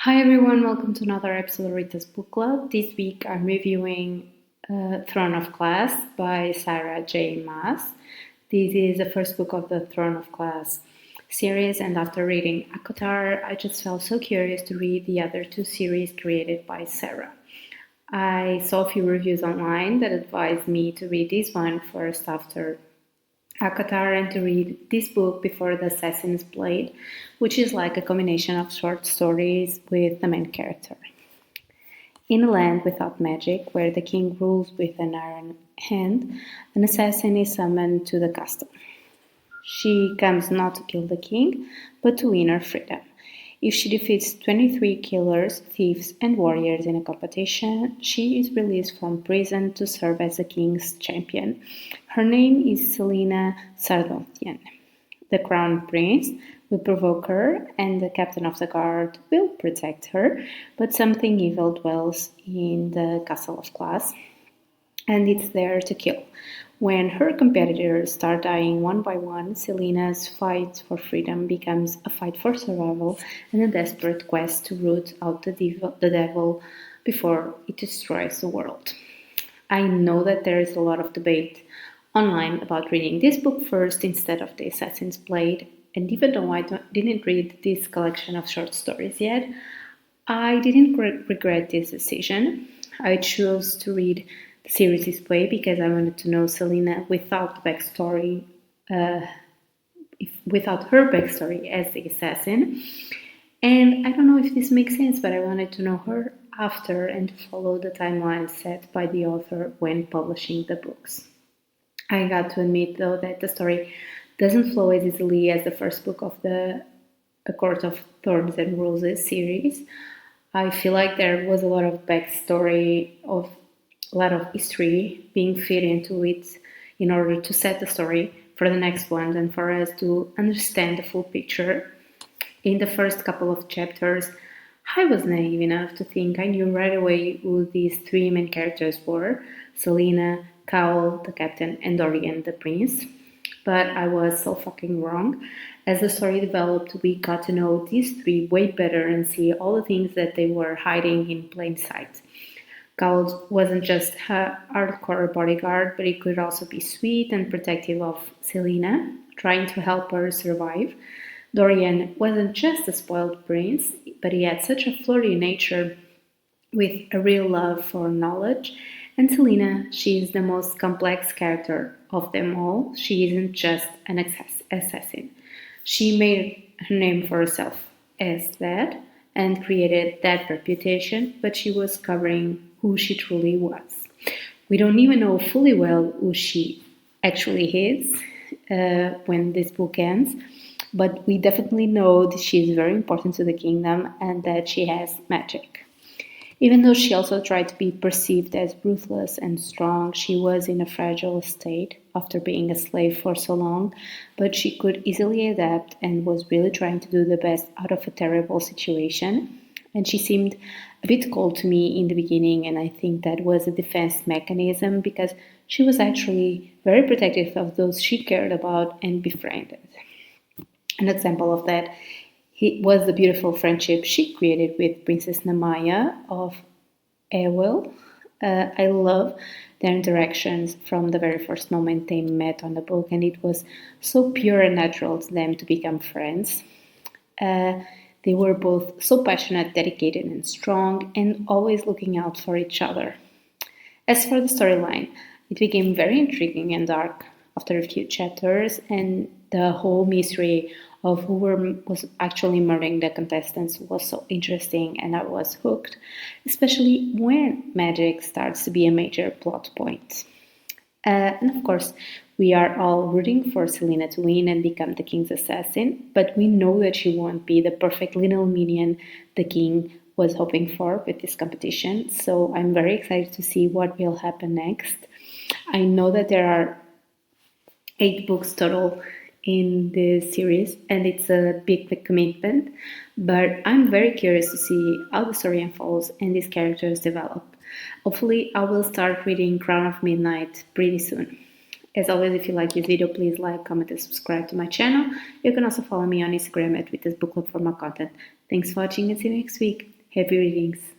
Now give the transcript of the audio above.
Hi everyone, welcome to another episode of Rita's Book Club. This week I'm reviewing Throne of Glass by Sarah J. Maas. This is the first book of the Throne of Glass series, and after reading ACOTAR, I just felt so curious to read the other two series created by Sarah. I saw a few reviews online that advised me to read this one first after ACOTAR and to read this book before The Assassin's Blade, which is like a combination of short stories with the main character. In a land without magic, where the king rules with an iron hand, an assassin is summoned to the castle. She comes not to kill the king, but to win her freedom. If she defeats 23 killers, thieves, and warriors in a competition, she is released from prison to serve as the king's champion. Her name is Selena Sardothian. The crown prince will provoke her, and the captain of the guard will protect her, but something evil dwells in the castle of glass, and it's there to kill. When her competitors start dying one by one, Selena's fight for freedom becomes a fight for survival and a desperate quest to root out the devil before it destroys the world. I know that there is a lot of debate online about reading this book first instead of The Assassin's Blade, and even though I didn't read this collection of short stories yet, I didn't regret this decision. I chose to read the series this way because I wanted to know Selena without the backstory, without her backstory as the assassin. And I don't know if this makes sense, but I wanted to know her after and to follow the timeline set by the author when publishing the books. I got to admit, though, that the story doesn't flow as easily as the first book of the A Court of Thorns and Roses series. I feel like there was a lot of backstory, of a lot of history being fed into it in order to set the story for the next one and for us to understand the full picture. In the first couple of chapters, I was naive enough to think I knew right away who these three main characters were: Selena, Cowell, the captain, and Dorian, the prince. But I was so fucking wrong. As the story developed, we got to know these three way better and see all the things that they were hiding in plain sight. Cowell wasn't just a hardcore bodyguard, but he could also be sweet and protective of Selena, trying to help her survive. Dorian wasn't just a spoiled prince, but he had such a flirty nature with a real love for knowledge. And Selena, she is the most complex character of them all. She isn't just an assassin. She made her name for herself as that and created that reputation, but she was covering who she truly was. We don't even know fully well who she actually is when this book ends, but we definitely know that she is very important to the kingdom and that she has magic. Even though she also tried to be perceived as ruthless and strong, she was in a fragile state after being a slave for so long, but she could easily adapt and was really trying to do the best out of a terrible situation. And she seemed a bit cold to me in the beginning, and I think that was a defense mechanism because she was actually very protective of those she cared about and befriended. An example of that was the beautiful friendship she created with Princess Namaya of Ewell. I love their interactions from the very first moment they met on the book, and it was so pure and natural to them to become friends. They were both so passionate, dedicated, and strong, and always looking out for each other. As for the storyline, it became very intriguing and dark after a few chapters, and the whole mystery of who was actually murdering the contestants was so interesting, and I was hooked, especially when magic starts to be a major plot point. And of course, we are all rooting for Selena to win and become the king's assassin, but we know that she won't be the perfect little minion the king was hoping for with this competition, so I'm very excited to see what will happen next. I know that there are 8 books total in the series, and it's a big commitment, but I'm very curious to see how the story unfolds and these characters develop. Hopefully, I will start reading Crown of Midnight pretty soon. As always, if you like this video, please like, comment, and subscribe to my channel. You can also follow me on Instagram at Rita's Book Club for more content. Thanks for watching and see you next week. Happy readings.